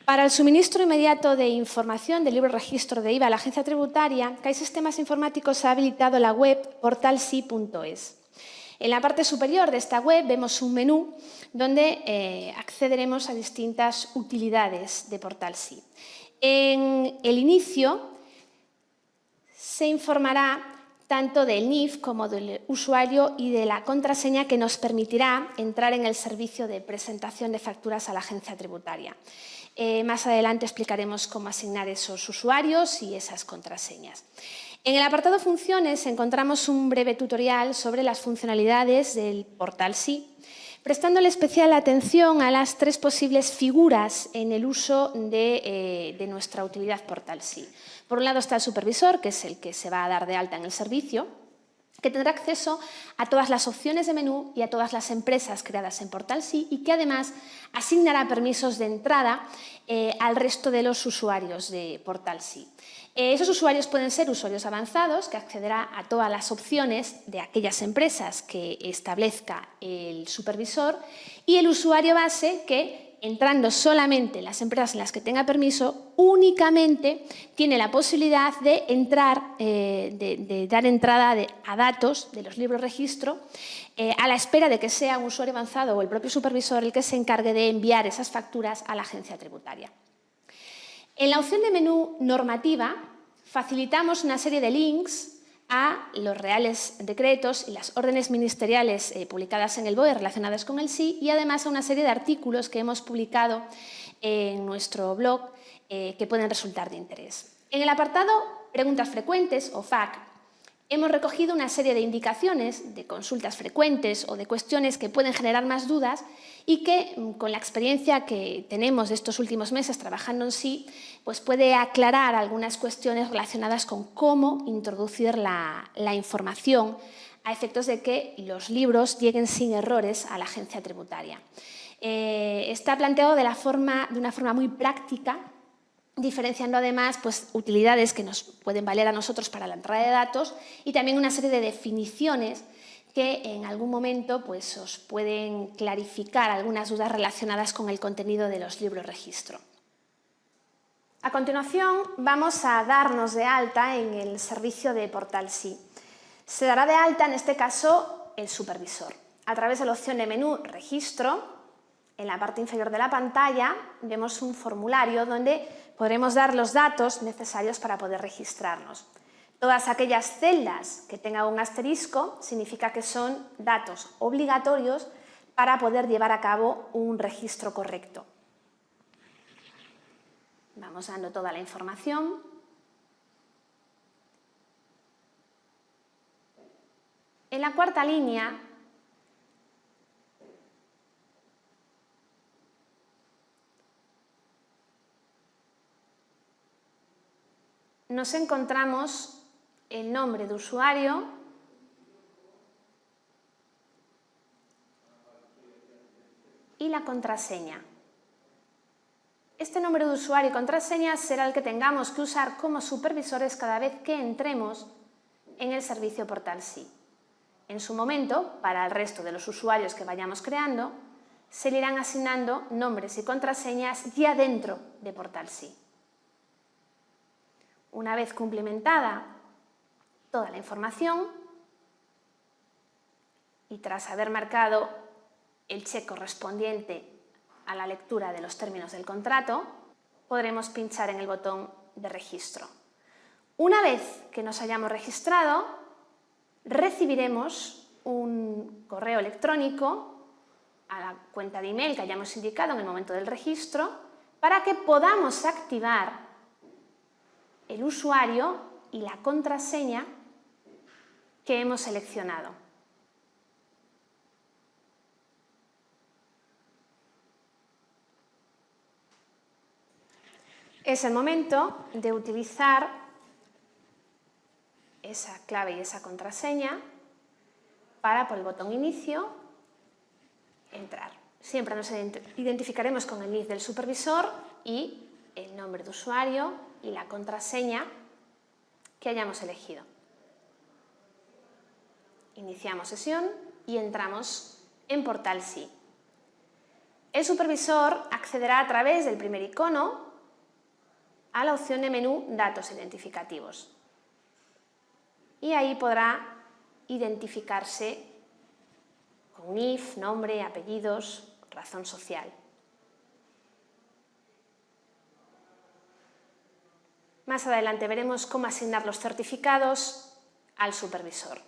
Para el suministro inmediato de información del libro registro de IVA a la Agencia Tributaria, CAI Sistemas Informáticos ha habilitado la web portalsi.es. En la parte superior de esta web vemos un menú donde accederemos a distintas utilidades de Portalsi. En el inicio se informará tanto del NIF como del usuario y de la contraseña que nos permitirá entrar en el servicio de presentación de facturas a la Agencia Tributaria. Más adelante explicaremos cómo asignar esos usuarios y esas contraseñas. En el apartado Funciones encontramos un breve tutorial sobre las funcionalidades del Portalsi, prestándole especial atención a las 3 posibles figuras en el uso de nuestra utilidad Portalsi. Por un lado está el supervisor, que es el que se va a dar de alta en el servicio, que tendrá acceso a todas las opciones de menú y a todas las empresas creadas en Portalsi y que además asignará permisos de entrada al resto de los usuarios de Portalsi. Esos usuarios pueden ser usuarios avanzados, que accederá a todas las opciones de aquellas empresas que establezca el supervisor, y el usuario base que, entrando solamente en las empresas en las que tenga permiso, únicamente tiene la posibilidad de entrar, de dar entrada a datos de los libros registro a la espera de que sea un usuario avanzado o el propio supervisor el que se encargue de enviar esas facturas a la Agencia Tributaria. En la opción de menú normativa facilitamos una serie de links a los reales decretos y las órdenes ministeriales publicadas en el BOE relacionadas con el SI y además a una serie de artículos que hemos publicado en nuestro blog que pueden resultar de interés. En el apartado Preguntas frecuentes o FAQ hemos recogido una serie de indicaciones de consultas frecuentes o de cuestiones que pueden generar más dudas y que, con la experiencia que tenemos de estos últimos meses trabajando en SI, pues puede aclarar algunas cuestiones relacionadas con cómo introducir la información a efectos de que los libros lleguen sin errores a la Agencia Tributaria. Está planteado de una forma muy práctica, diferenciando además pues, utilidades que nos pueden valer a nosotros para la entrada de datos y también una serie de definiciones que en algún momento pues, os pueden clarificar algunas dudas relacionadas con el contenido de los libros registro. A continuación vamos a darnos de alta en el servicio de Portalsi. Se dará de alta en este caso el supervisor. A través de la opción de menú Registro, en la parte inferior de la pantalla vemos un formulario donde podremos dar los datos necesarios para poder registrarnos. Todas aquellas celdas que tengan un asterisco significa que son datos obligatorios para poder llevar a cabo un registro correcto. Vamos dando toda la información. En la cuarta línea nos encontramos el nombre de usuario y la contraseña. Este nombre de usuario y contraseña será el que tengamos que usar como supervisores cada vez que entremos en el servicio Portalsi. En su momento, para el resto de los usuarios que vayamos creando, se le irán asignando nombres y contraseñas ya dentro de Portalsi. Una vez cumplimentada toda la información y tras haber marcado el check correspondiente a la lectura de los términos del contrato, podremos pinchar en el botón de registro. Una vez que nos hayamos registrado, recibiremos un correo electrónico a la cuenta de email que hayamos indicado en el momento del registro para que podamos activar el usuario y la contraseña que hemos seleccionado. Es el momento de utilizar esa clave y esa contraseña para, por el botón inicio, entrar. Siempre nos identificaremos con el NIF del supervisor y el nombre de usuario y la contraseña que hayamos elegido. Iniciamos sesión y entramos en Portalsi. el supervisor accederá a través del primer icono a la opción de menú Datos identificativos. Y ahí podrá identificarse con NIF, nombre, apellidos, razón social. Más adelante veremos cómo asignar los certificados al supervisor.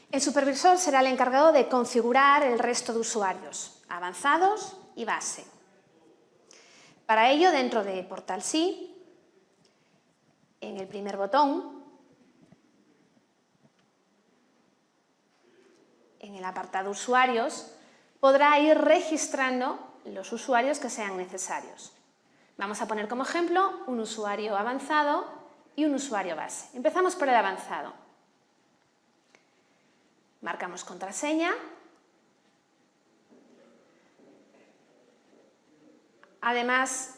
El supervisor será el encargado de configurar el resto de usuarios, avanzados y base. Para ello, dentro de Portal Sí, en el primer botón, en el apartado Usuarios, podrá ir registrando los usuarios que sean necesarios. Vamos a poner como ejemplo un usuario avanzado y un usuario base. Empezamos por el avanzado. Marcamos contraseña. Además,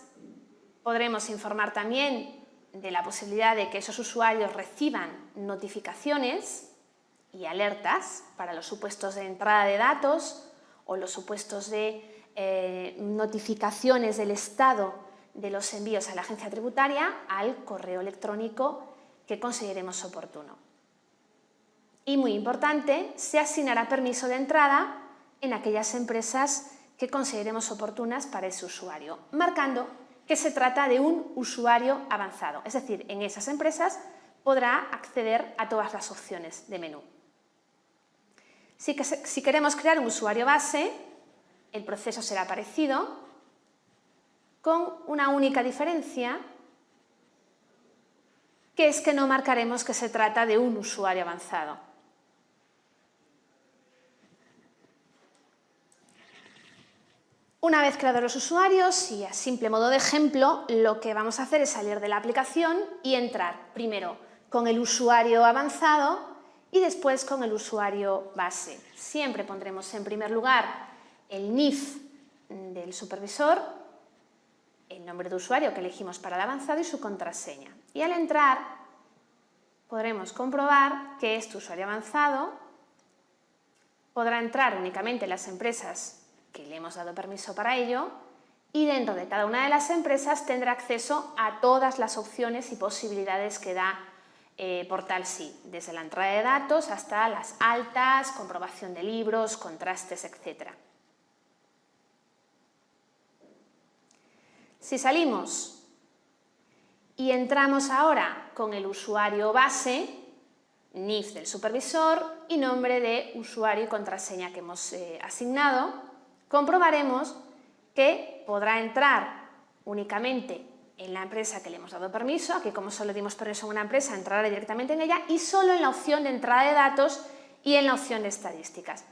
podremos informar también de la posibilidad de que esos usuarios reciban notificaciones y alertas para los supuestos de entrada de datos o los supuestos de notificaciones del estado de los envíos a la agencia tributaria al correo electrónico que consideremos oportuno. Y muy importante, se asignará permiso de entrada en aquellas empresas que consideremos oportunas para ese usuario, marcando que se trata de un usuario avanzado, es decir, en esas empresas podrá acceder a todas las opciones de menú. Si queremos crear un usuario base, el proceso será parecido, con una única diferencia, que es que no marcaremos que se trata de un usuario avanzado. Una vez creados los usuarios, y a simple modo de ejemplo, lo que vamos a hacer es salir de la aplicación y entrar primero con el usuario avanzado y después con el usuario base. Siempre pondremos en primer lugar el NIF del supervisor, el nombre de usuario que elegimos para el avanzado y su contraseña. Y al entrar podremos comprobar que este usuario avanzado podrá entrar únicamente en las empresas que le hemos dado permiso para ello y dentro de cada una de las empresas tendrá acceso a todas las opciones y posibilidades que da Portal Sí, desde la entrada de datos hasta las altas, comprobación de libros, contrastes, etc. Si salimos y entramos ahora con el usuario base, NIF del supervisor y nombre de usuario y contraseña que hemos asignado, comprobaremos que podrá entrar únicamente en la empresa que le hemos dado permiso. Aquí, como solo dimos permiso a una empresa, entrará directamente en ella y solo en la opción de entrada de datos y en la opción de estadísticas.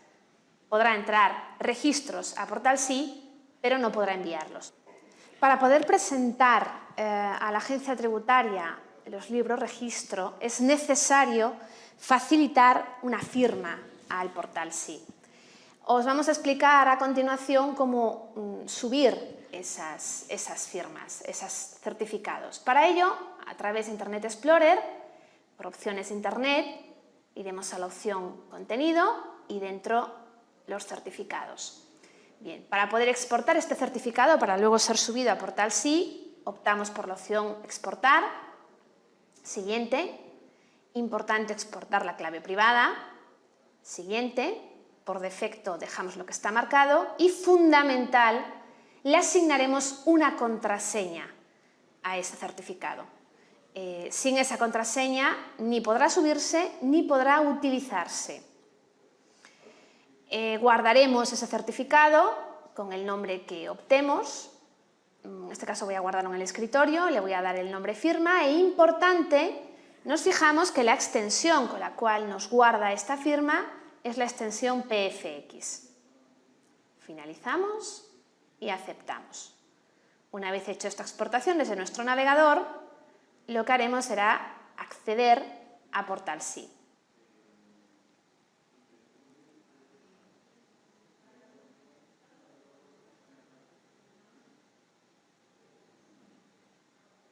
Podrá entrar registros a Portal Sí, pero no podrá enviarlos. Para poder presentar a la agencia tributaria los libros registro es necesario facilitar una firma al Portal Sí. Os vamos a explicar a continuación cómo subir esas firmas, esos certificados. Para ello, a través de Internet Explorer, por opciones de Internet, iremos a la opción Contenido y dentro los certificados. Bien, para poder exportar este certificado para luego ser subido a Portal Sí, optamos por la opción Exportar. Siguiente, importante exportar la clave privada. Siguiente, por defecto dejamos lo que está marcado y fundamental, le asignaremos una contraseña a ese certificado. Sin esa contraseña ni podrá subirse ni podrá utilizarse. Guardaremos ese certificado con el nombre que optemos. En este caso voy a guardarlo en el escritorio, le voy a dar el nombre firma e importante, nos fijamos que la extensión con la cual nos guarda esta firma es la extensión PFX. Finalizamos y aceptamos. Una vez hecho esta exportación desde nuestro navegador, lo que haremos será acceder a Portal Sí.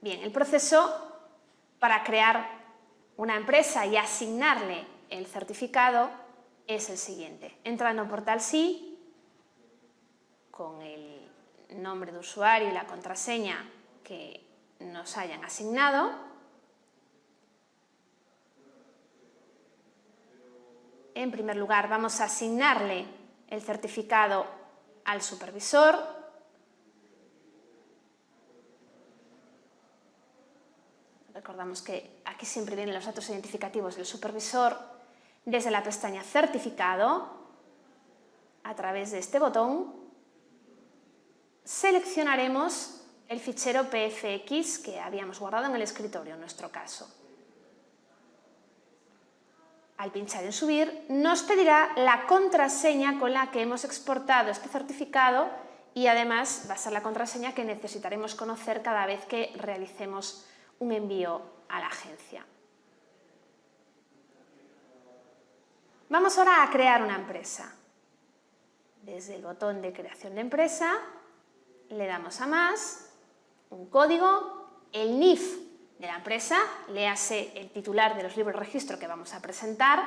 Bien, el proceso para crear una empresa y asignarle el certificado es el siguiente. Entrando en Portal Sí, con el nombre de usuario y la contraseña que nos hayan asignado. En primer lugar, vamos a asignarle el certificado al supervisor. Recordamos que aquí siempre vienen los datos identificativos del supervisor. Desde la pestaña Certificado, a través de este botón, seleccionaremos el fichero PFX que habíamos guardado en el escritorio, en nuestro caso. Al pinchar en Subir, nos pedirá la contraseña con la que hemos exportado este certificado y además va a ser la contraseña que necesitaremos conocer cada vez que realicemos un envío a la agencia. Vamos ahora a crear una empresa. Desde el botón de creación de empresa le damos a más, un código, el NIF de la empresa, léase el titular de los libros de registro que vamos a presentar,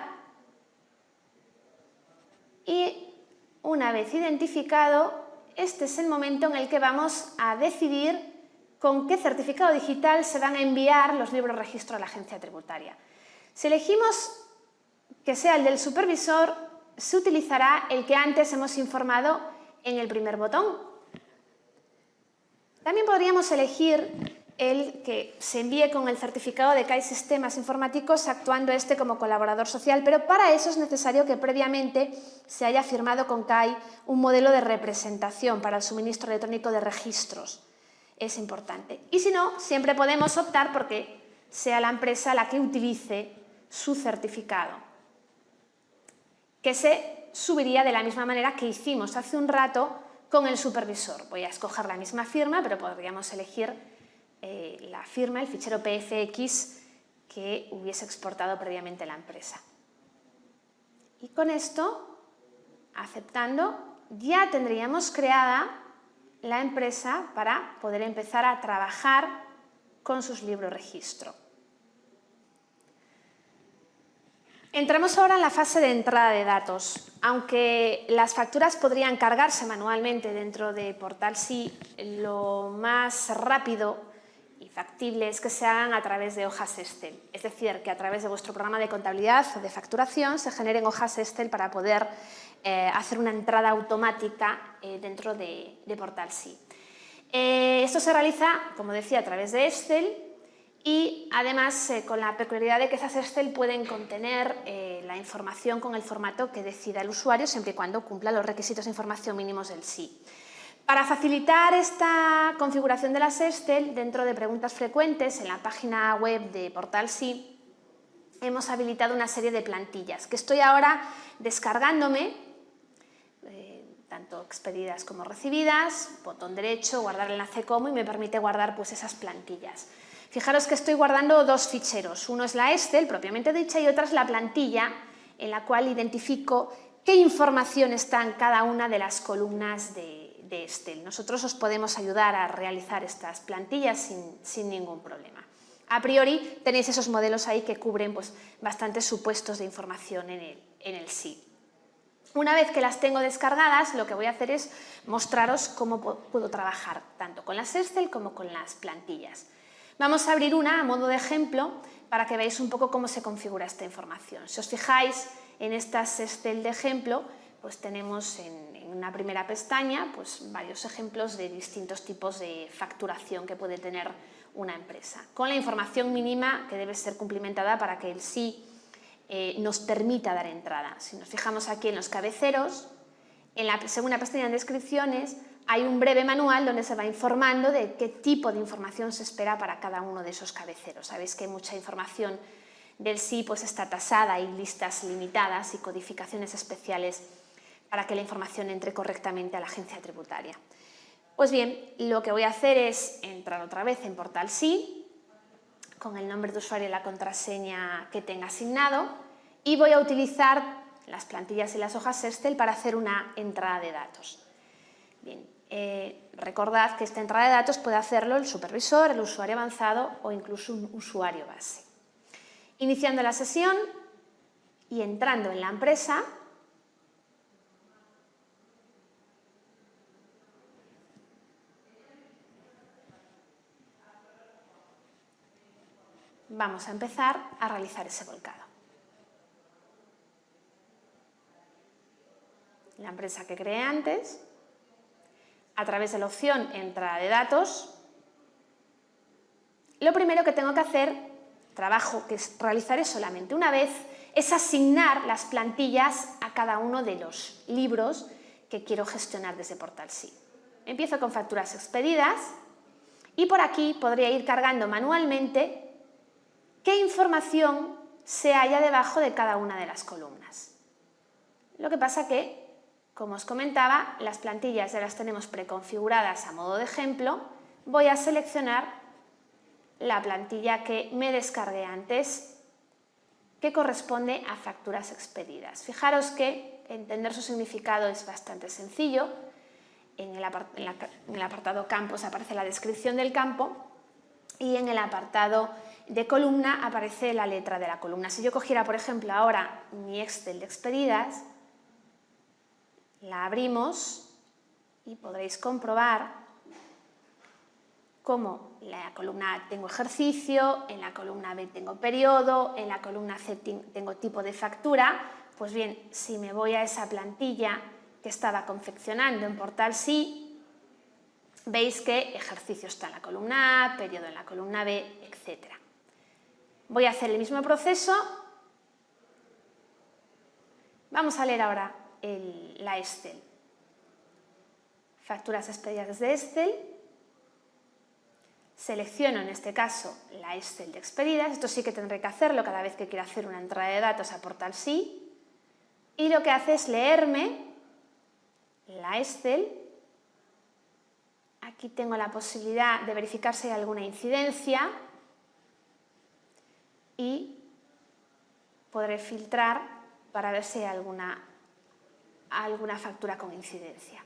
y una vez identificado, este es el momento en el que vamos a decidir con qué certificado digital se van a enviar los libros de registro a la agencia tributaria. Si elegimos que sea el del supervisor, se utilizará el que antes hemos informado en el primer botón. También podríamos elegir el que se envíe con el certificado de CAI Sistemas Informáticos, actuando este como colaborador social, pero para eso es necesario que previamente se haya firmado con CAI un modelo de representación para el suministro electrónico de registros. Es importante. Y si no, siempre podemos optar porque sea la empresa la que utilice su certificado, que se subiría de la misma manera que hicimos hace un rato con el supervisor. Voy a escoger la misma firma, pero podríamos elegir la firma, el fichero PFX que hubiese exportado previamente la empresa. Y con esto, aceptando, ya tendríamos creada la empresa para poder empezar a trabajar con sus libros registro. Entramos ahora en la fase de entrada de datos. Aunque las facturas podrían cargarse manualmente dentro de Portal Sí, lo más rápido y factible es que se hagan a través de hojas Excel. Es decir, que a través de vuestro programa de contabilidad o de facturación se generen hojas Excel para poder hacer una entrada automática dentro de Portal Sí. Esto se realiza, como decía, a través de Excel y además con la peculiaridad de que esas Excel pueden contener la información con el formato que decida el usuario, siempre y cuando cumpla los requisitos de información mínimos del Sí. Para facilitar esta configuración de las Excel, dentro de preguntas frecuentes en la página web de Portal Sí, hemos habilitado una serie de plantillas que estoy ahora descargándome, tanto expedidas como recibidas, botón derecho, guardar enlace como, y me permite guardar pues esas plantillas. Fijaros que estoy guardando dos ficheros, uno es la Excel propiamente dicha y otra es la plantilla en la cual identifico qué información está en cada una de las columnas de Excel. Nosotros os podemos ayudar a realizar estas plantillas sin ningún problema. A priori tenéis esos modelos ahí que cubren pues, bastantes supuestos de información en el Sí. Una vez que las tengo descargadas, lo que voy a hacer es mostraros cómo puedo trabajar tanto con las Excel como con las plantillas. Vamos a abrir una a modo de ejemplo para que veáis un poco cómo se configura esta información. Si os fijáis en estas Excel de ejemplo, pues tenemos en una primera pestaña pues varios ejemplos de distintos tipos de facturación que puede tener una empresa, con la información mínima que debe ser cumplimentada para que el Sí nos permita dar entrada. Si nos fijamos aquí en los cabeceros, en la segunda pestaña de descripciones hay un breve manual donde se va informando de qué tipo de información se espera para cada uno de esos cabeceros. Sabéis que mucha información del Sí pues está tasada, hay listas limitadas y codificaciones especiales para que la información entre correctamente a la agencia tributaria. Pues bien, lo que voy a hacer es entrar otra vez en Portal Sí, con el nombre de usuario y la contraseña que tenga asignado, y voy a utilizar las plantillas y las hojas Excel para hacer una entrada de datos. Bien, recordad que esta entrada de datos puede hacerlo el supervisor, el usuario avanzado o incluso un usuario base. Iniciando la sesión y entrando en la empresa, vamos a empezar a realizar ese volcado. La empresa que creé antes, a través de la opción entrada de datos, lo primero que tengo que hacer, trabajo que realizaré solamente una vez, es asignar las plantillas a cada uno de los libros que quiero gestionar desde PortalSí. Empiezo con facturas expedidas y por aquí podría ir cargando manualmente qué información se halla debajo de cada una de las columnas. Lo que pasa que, como os comentaba, las plantillas ya las tenemos preconfiguradas a modo de ejemplo. Voy a seleccionar la plantilla que me descargué antes, que corresponde a facturas expedidas. Fijaros que entender su significado es bastante sencillo. En el apartado campos aparece la descripción del campo y en el apartado de columna aparece la letra de la columna. Si yo cogiera, por ejemplo, ahora mi Excel de expedidas, la abrimos y podréis comprobar cómo en la columna A tengo ejercicio, en la columna B tengo periodo, en la columna C tengo tipo de factura. Pues bien, si me voy a esa plantilla que estaba confeccionando en PortalSí, veis que ejercicio está en la columna A, periodo en la columna B, etc. Voy a hacer el mismo proceso. Vamos a leer ahora la Excel. Facturas expedidas desde Excel. Selecciono en este caso la Excel de expedidas. Esto sí que tendré que hacerlo cada vez que quiera hacer una entrada de datos a PortalSí. Y lo que hace es leerme la Excel. Aquí tengo la posibilidad de verificar si hay alguna incidencia y podré filtrar para ver si hay alguna factura con incidencia.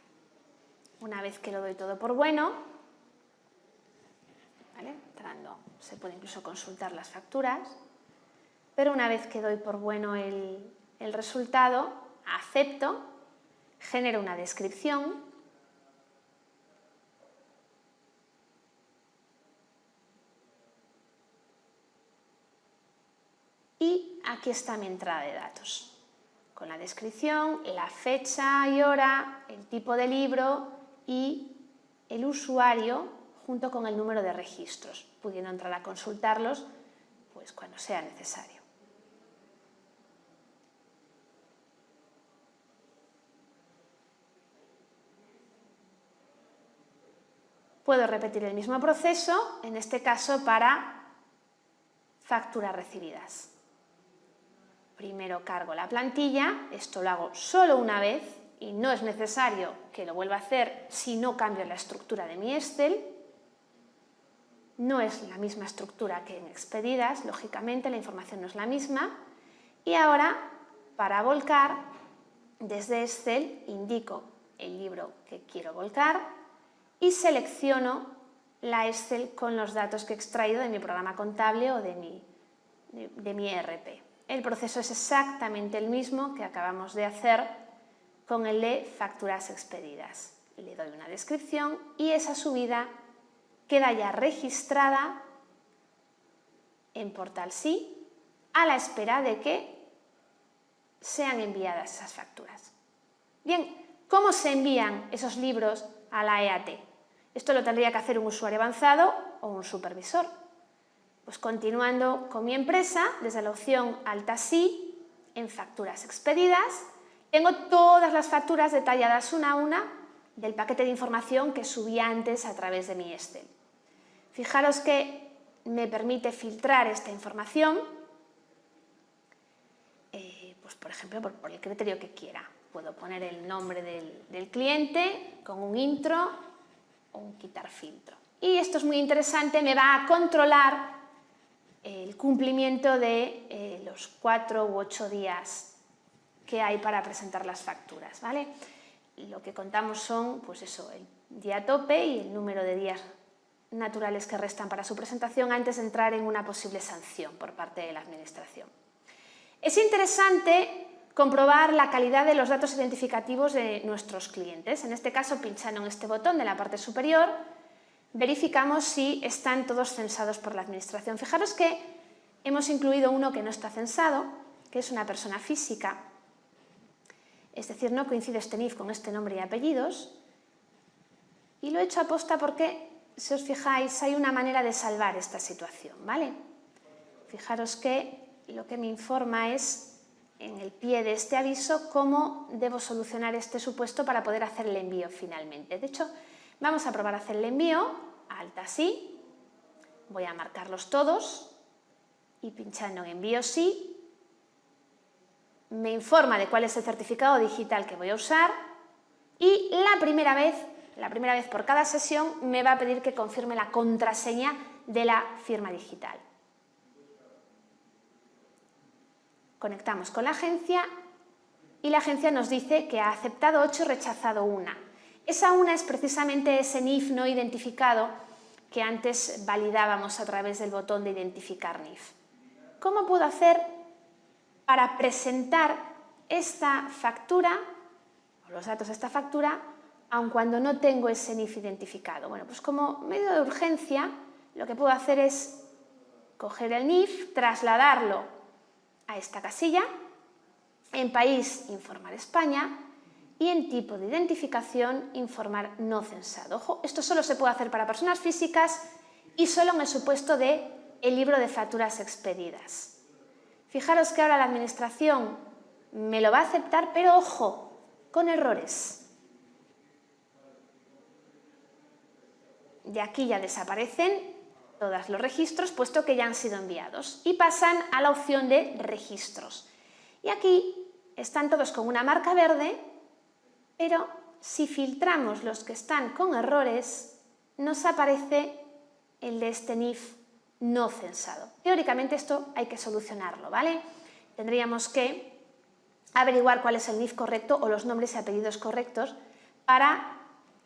Una vez que lo doy todo por bueno, ¿vale? Entrando, se puede incluso consultar las facturas, pero una vez que doy por bueno el resultado, acepto, genero una descripción y aquí está mi entrada de datos, con la descripción, la fecha y hora, el tipo de libro y el usuario junto con el número de registros, pudiendo entrar a consultarlos pues, cuando sea necesario. Puedo repetir el mismo proceso, en este caso para facturas recibidas. Primero cargo la plantilla, esto lo hago solo una vez y no es necesario que lo vuelva a hacer si no cambio la estructura de mi Excel. No es la misma estructura que en expedidas, lógicamente la información no es la misma. Y ahora, para volcar, desde Excel indico el libro que quiero volcar y selecciono la Excel con los datos que he extraído de mi programa contable o de mi ERP. El proceso es exactamente el mismo que acabamos de hacer con el de facturas expedidas. Le doy una descripción y esa subida queda ya registrada en PortalSí a la espera de que sean enviadas esas facturas. Bien, ¿cómo se envían esos libros a la EAT? Esto lo tendría que hacer un usuario avanzado o un supervisor. Pues continuando con mi empresa, desde la opción Alta Sí, en facturas expedidas, tengo todas las facturas detalladas una a una del paquete de información que subí antes a través de mi Excel. Fijaros que me permite filtrar esta información, pues por ejemplo, por el criterio que quiera. Puedo poner el nombre del cliente con un intro o un quitar filtro. Y esto es muy interesante, me va a controlar el cumplimiento de los 4 u 8 días que hay para presentar las facturas, ¿vale? Lo que contamos son, pues eso, el día tope y el número de días naturales que restan para su presentación antes de entrar en una posible sanción por parte de la Administración. Es interesante comprobar la calidad de los datos identificativos de nuestros clientes. En este caso, pinchando en este botón de la parte superior, verificamos si están todos censados por la Administración. Fijaros que hemos incluido uno que no está censado, que es una persona física, es decir, no coincide este NIF con este nombre y apellidos, y lo he hecho aposta porque, si os fijáis, hay una manera de salvar esta situación, ¿vale? Fijaros que lo que me informa es, en el pie de este aviso, cómo debo solucionar este supuesto para poder hacer el envío finalmente. De hecho, vamos a probar a hacer el envío, alt así, voy a marcarlos todos y pinchando en envío sí, me informa de cuál es el certificado digital que voy a usar y la primera vez por cada sesión me va a pedir que confirme la contraseña de la firma digital. Conectamos con la agencia y la agencia nos dice que ha aceptado 8 y rechazado 1. Esa 1 es precisamente ese NIF no identificado que antes validábamos a través del botón de identificar NIF. ¿Cómo puedo hacer para presentar esta factura, o los datos de esta factura, aun cuando no tengo ese NIF identificado? Bueno, pues como medio de urgencia, lo que puedo hacer es coger el NIF, trasladarlo a esta casilla, en país informar España y en tipo de identificación informar no censado. Ojo, esto solo se puede hacer para personas físicas y solo en el supuesto de el libro de facturas expedidas. Fijaros que ahora la administración me lo va a aceptar, pero ojo, con errores. De aquí ya desaparecen todos los registros, puesto que ya han sido enviados, y pasan a la opción de registros. Y aquí están todos con una marca verde, pero si filtramos los que están con errores, nos aparece el de este NIF no censado. Teóricamente esto hay que solucionarlo, ¿vale? Tendríamos que averiguar cuál es el NIF correcto o los nombres y apellidos correctos para,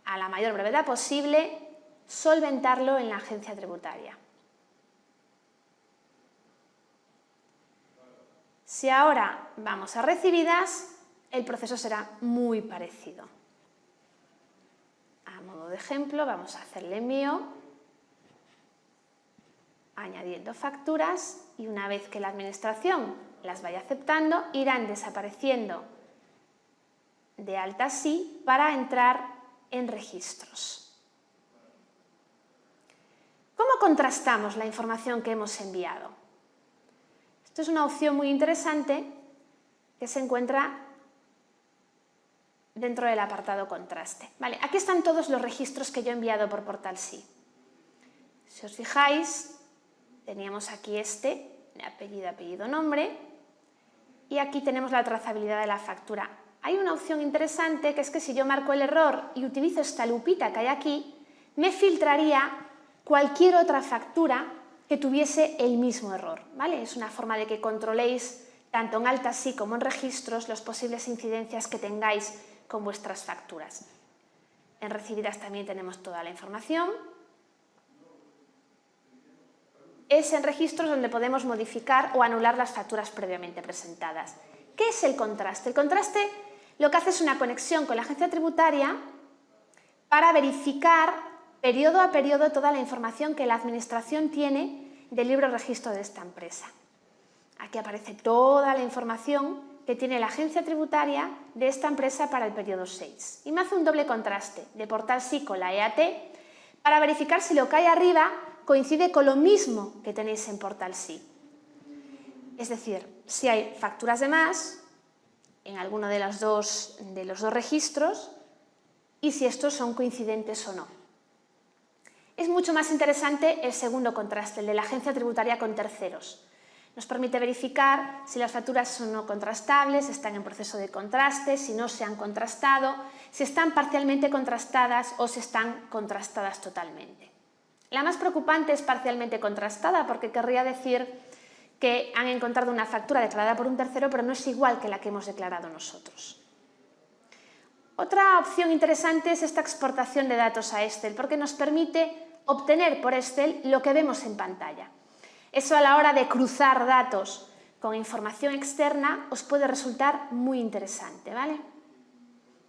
a la mayor brevedad posible, solventarlo en la agencia tributaria. Si ahora vamos a recibidas, el proceso será muy parecido. A modo de ejemplo, vamos a hacer el envío, añadiendo facturas, y una vez que la administración las vaya aceptando, irán desapareciendo de alta sí para entrar en registros. ¿Cómo contrastamos la información que hemos enviado? Esto es una opción muy interesante que se encuentra dentro del apartado contraste. Vale, aquí están todos los registros que yo he enviado por Portal Sí. Si os fijáis, teníamos aquí este, apellido, nombre, y aquí tenemos la trazabilidad de la factura. Hay una opción interesante que es que si yo marco el error y utilizo esta lupita que hay aquí, me filtraría cualquier otra factura que tuviese el mismo error, ¿vale? Es una forma de que controléis tanto en alta sí como en registros las posibles incidencias que tengáis con vuestras facturas. En recibidas también tenemos toda la información. Es en registros donde podemos modificar o anular las facturas previamente presentadas. ¿Qué es el contraste? El contraste lo que hace es una conexión con la agencia tributaria para verificar periodo a periodo toda la información que la administración tiene del libro registro de esta empresa. Aquí aparece toda la información que tiene la agencia tributaria de esta empresa para el periodo 6. Y me hace un doble contraste de Portal Sí con la EAT para verificar si lo que hay arriba coincide con lo mismo que tenéis en Portal Sí. Es decir, si hay facturas de más en alguno de los dos registros y si estos son coincidentes o no. Es mucho más interesante el segundo contraste, el de la agencia tributaria con terceros. Nos permite verificar si las facturas son no contrastables, están en proceso de contraste, si no se han contrastado, si están parcialmente contrastadas o si están contrastadas totalmente. La más preocupante es parcialmente contrastada porque querría decir que han encontrado una factura declarada por un tercero pero no es igual que la que hemos declarado nosotros. Otra opción interesante es esta exportación de datos a Excel porque nos permite obtener por Excel lo que vemos en pantalla. Eso a la hora de cruzar datos con información externa os puede resultar muy interesante, ¿vale?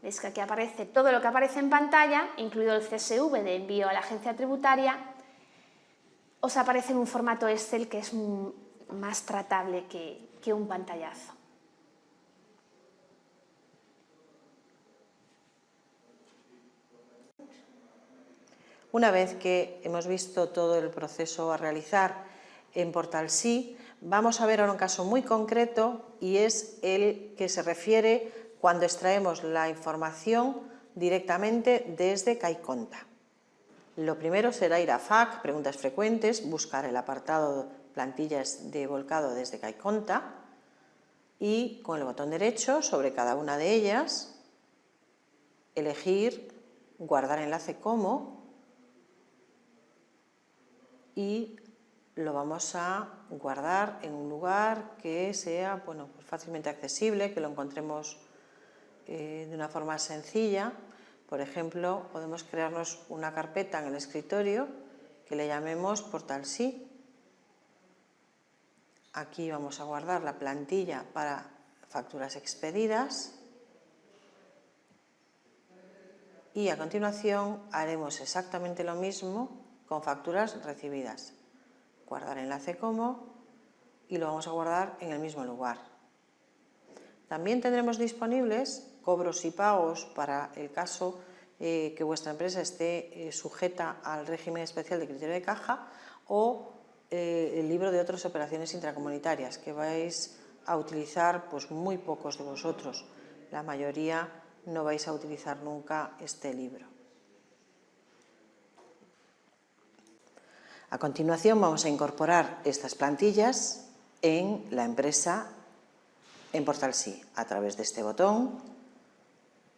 Veis que aquí aparece todo lo que aparece en pantalla, incluido el CSV de envío a la agencia tributaria. Os aparece en un formato Excel que es más tratable que un pantallazo. Una vez que hemos visto todo el proceso a realizar en Portalsí, vamos a ver ahora un caso muy concreto y es el que se refiere cuando extraemos la información directamente desde KaiConta. Lo primero será ir a FAQ, preguntas frecuentes, buscar el apartado plantillas de volcado desde KaiConta y con el botón derecho sobre cada una de ellas elegir guardar enlace como y lo vamos a guardar en un lugar que sea pues fácilmente accesible, que lo encontremos de una forma sencilla. Por ejemplo, podemos crearnos una carpeta en el escritorio que le llamemos Portalsí. Aquí vamos a guardar la plantilla para facturas expedidas y a continuación haremos exactamente lo mismo con facturas recibidas. Guardar enlace como y lo vamos a guardar en el mismo lugar. También tendremos disponibles cobros y pagos para el caso que vuestra empresa esté sujeta al régimen especial de criterio de caja o el libro de otras operaciones intracomunitarias que vais a utilizar pues muy pocos de vosotros. La mayoría no vais a utilizar nunca este libro. A continuación vamos a incorporar estas plantillas en la empresa en Portalsí. A través de este botón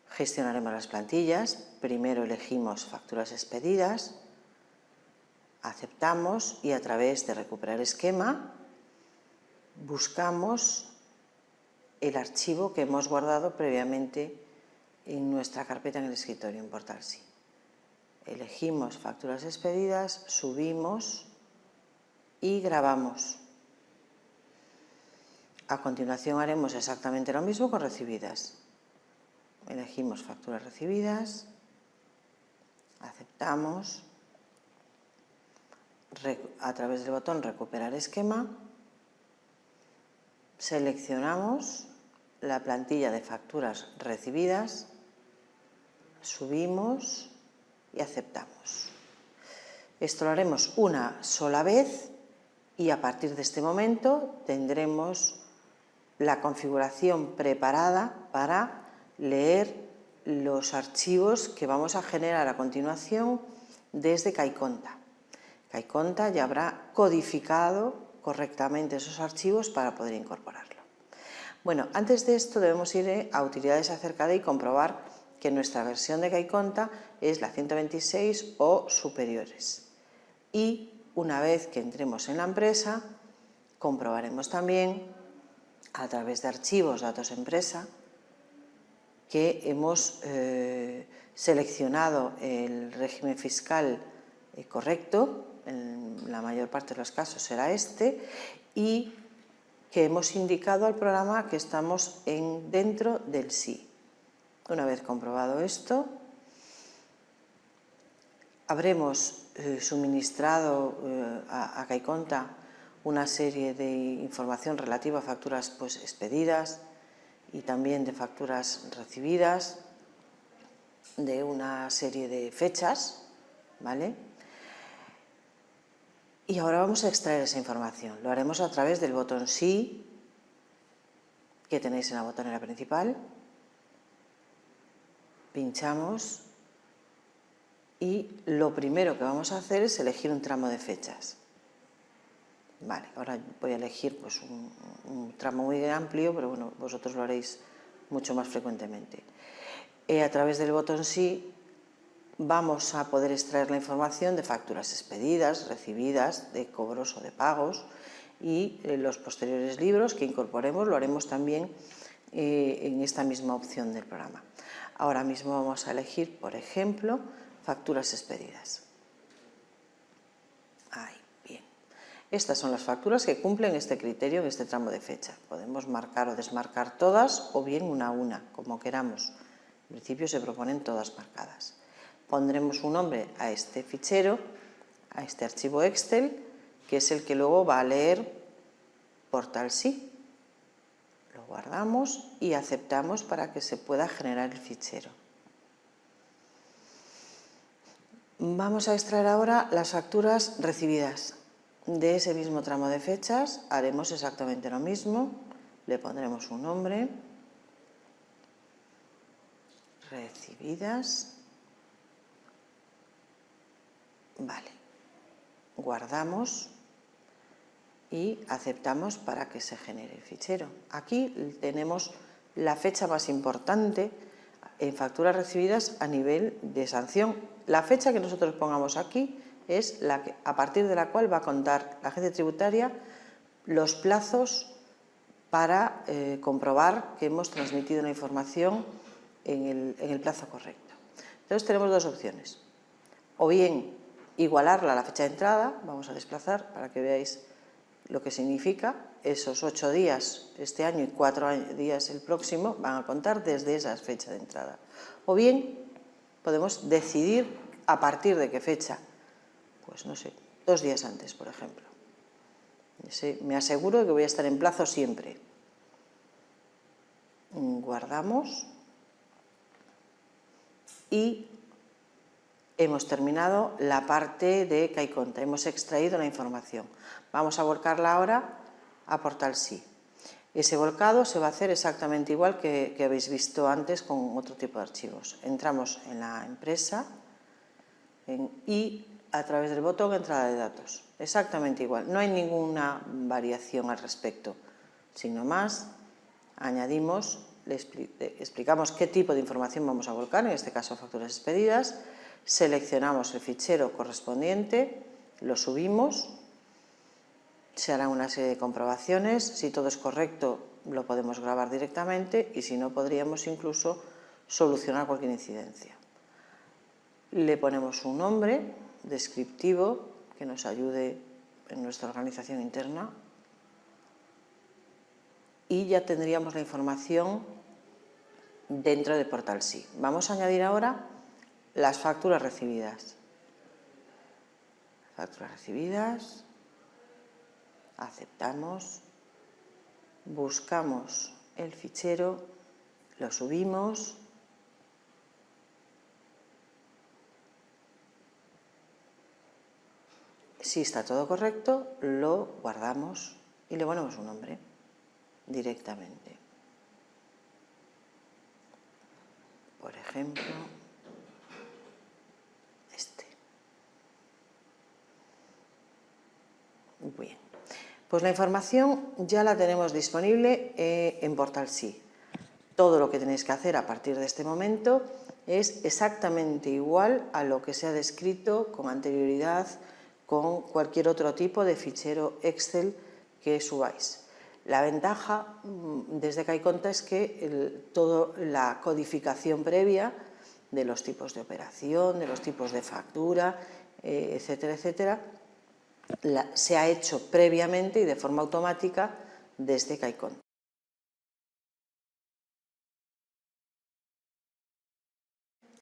gestionaremos las plantillas. Primero elegimos facturas expedidas, aceptamos y a través de recuperar esquema buscamos el archivo que hemos guardado previamente en nuestra carpeta en el escritorio en Portalsí. Elegimos facturas expedidas, subimos y grabamos. A continuación haremos exactamente lo mismo con recibidas. Elegimos facturas recibidas, aceptamos, a través del botón recuperar esquema, seleccionamos la plantilla de facturas recibidas, subimos y aceptamos. Esto lo haremos una sola vez y a partir de este momento tendremos la configuración preparada para leer los archivos que vamos a generar a continuación desde KaiConta. KaiConta ya habrá codificado correctamente esos archivos para poder incorporarlo. Bueno, antes de esto debemos ir a utilidades acerca de y comprobar que nuestra versión de KaiConta es la 126 o superiores. Y una vez que entremos en la empresa, comprobaremos también a través de archivos, datos empresa, que hemos seleccionado el régimen fiscal correcto, en la mayor parte de los casos será este, y que hemos indicado al programa que estamos dentro del sí. Una vez comprobado esto, habremos suministrado a KaiConta una serie de información relativa a facturas expedidas y también de facturas recibidas, de una serie de fechas, ¿vale? Y ahora vamos a extraer esa información. Lo haremos a través del botón sí que tenéis en la botonera principal. Pinchamos y lo primero que vamos a hacer es elegir un tramo de fechas. Vale, ahora voy a elegir pues, un tramo muy amplio, pero bueno, vosotros lo haréis mucho más frecuentemente. A través del botón sí vamos a poder extraer la información de facturas expedidas, recibidas, de cobros o de pagos y los posteriores libros que incorporemos lo haremos también en esta misma opción del programa. Ahora mismo vamos a elegir, por ejemplo, facturas expedidas. Ahí, bien. Estas son las facturas que cumplen este criterio en este tramo de fecha. Podemos marcar o desmarcar todas o bien una a una, como queramos. En principio se proponen todas marcadas. Pondremos un nombre a este fichero, a este archivo Excel, que es el que luego va a leer Portal sí. Lo guardamos y aceptamos para que se pueda generar el fichero. Vamos a extraer ahora las facturas recibidas. De ese mismo tramo de fechas haremos exactamente lo mismo. Le pondremos un nombre. Recibidas. Vale. Guardamos y aceptamos para que se genere el fichero. Aquí tenemos la fecha más importante en facturas recibidas a nivel de sanción. La fecha que nosotros pongamos aquí es la que, a partir de la cual va a contar la agencia tributaria los plazos para comprobar que hemos transmitido la información en el plazo correcto. Entonces tenemos dos opciones. O bien igualarla a la fecha de entrada, vamos a desplazar para que veáis lo que significa. Esos 8 días este año y 4 días el próximo van a contar desde esa fecha de entrada. O bien podemos decidir a partir de qué fecha, pues no sé, 2 días antes, por ejemplo. Me aseguro de que voy a estar en plazo siempre. Guardamos y hemos terminado la parte de Caiconta, hemos extraído la información. Vamos a volcarla ahora a Portal Sí. Ese volcado se va a hacer exactamente igual que habéis visto antes con otro tipo de archivos. Entramos en la empresa y a través del botón entrada de datos. Exactamente igual, no hay ninguna variación al respecto, sino más añadimos, explicamos qué tipo de información vamos a volcar, en este caso facturas expedidas, seleccionamos el fichero correspondiente, lo subimos, se harán una serie de comprobaciones, si todo es correcto lo podemos grabar directamente y si no podríamos incluso solucionar cualquier incidencia. Le ponemos un nombre descriptivo que nos ayude en nuestra organización interna y ya tendríamos la información dentro de Portal Sí. Vamos a añadir ahora las facturas recibidas. Facturas recibidas, aceptamos, buscamos el fichero, lo subimos, si está todo correcto, lo guardamos y le ponemos un nombre directamente. Por ejemplo, este. Bien. Pues la información ya la tenemos disponible en Portal Sí. Todo lo que tenéis que hacer a partir de este momento es exactamente igual a lo que se ha descrito con anterioridad con cualquier otro tipo de fichero Excel que subáis. La ventaja desde Caiconta es que toda la codificación previa de los tipos de operación, de los tipos de factura, etcétera, etcétera, se ha hecho previamente y de forma automática desde Caiconta.